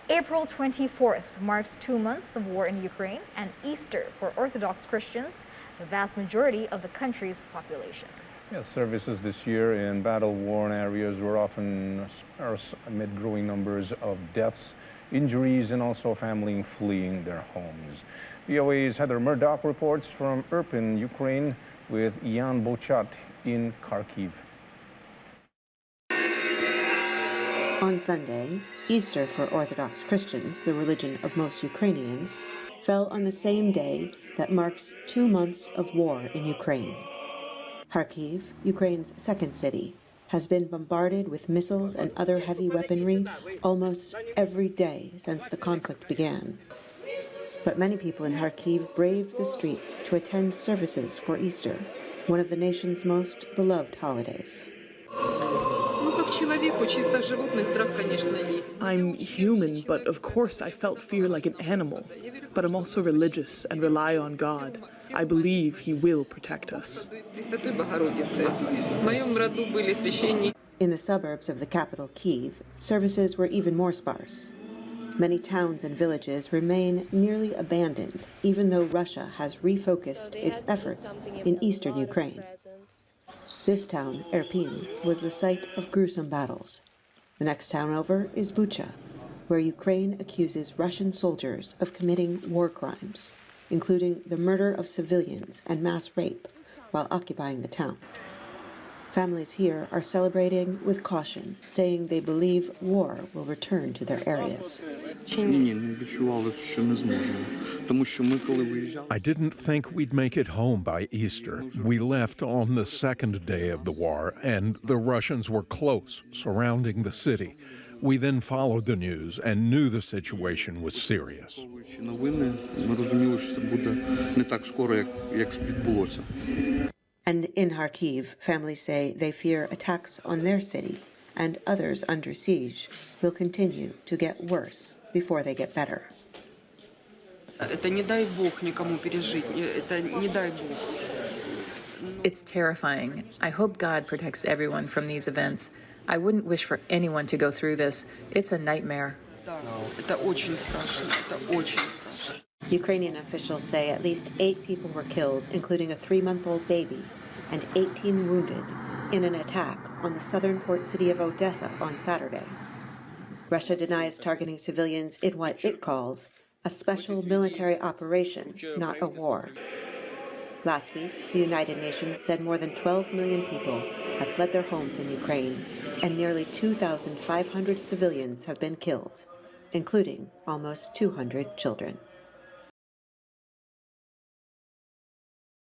April 24th marks 2 months of war in Ukraine and Easter for Orthodox Christians, the vast majority of the country's population. Yes, services this year in battle-worn areas were often sparse amid growing numbers of deaths, injuries, and also families fleeing their homes. VOA's Heather Murdoch reports from Irpin, Ukraine, with Ian Bochat in Kharkiv. On Sunday, Easter for Orthodox Christians, the religion of most Ukrainians, fell on the same day that marks 2 months of war in Ukraine. Kharkiv, Ukraine's second city, has been bombarded with missiles and other heavy weaponry almost every day since the conflict began. But many people in Kharkiv braved the streets to attend services for Easter, one of the nation's most beloved holidays. I'm human, but of course I felt fear like an animal. But I'm also religious and rely on God. I believe He will protect us. In the suburbs of the capital, Kyiv, services were even more sparse. Many towns and villages remain nearly abandoned, even though Russia has refocused its efforts in eastern Ukraine. This town, Irpin, was the site of gruesome battles. The next town over is Bucha, where Ukraine accuses Russian soldiers of committing war crimes, including the murder of civilians and mass rape, while occupying the town. Families here are celebrating with caution, saying they believe war will return to their areas. I didn't think we'd make it home by Easter. We left on the second day of the war, and the Russians were close, surrounding the city. We then followed the news and knew the situation was serious. And in Kharkiv, families say they fear attacks on their city and others under siege will continue to get worse before they get better. It's terrifying. I hope God protects everyone from these events. I wouldn't wish for anyone to go through this. It's a nightmare. Ukrainian officials say at least 8 people were killed, including a 3-month-old baby, and 18 wounded in an attack on the southern port city of Odessa on Saturday. Russia denies targeting civilians in what it calls a special military operation, not a war. Last week, the United Nations said more than 12 million people have fled their homes in Ukraine, and nearly 2,500 civilians have been killed, including almost 200 children.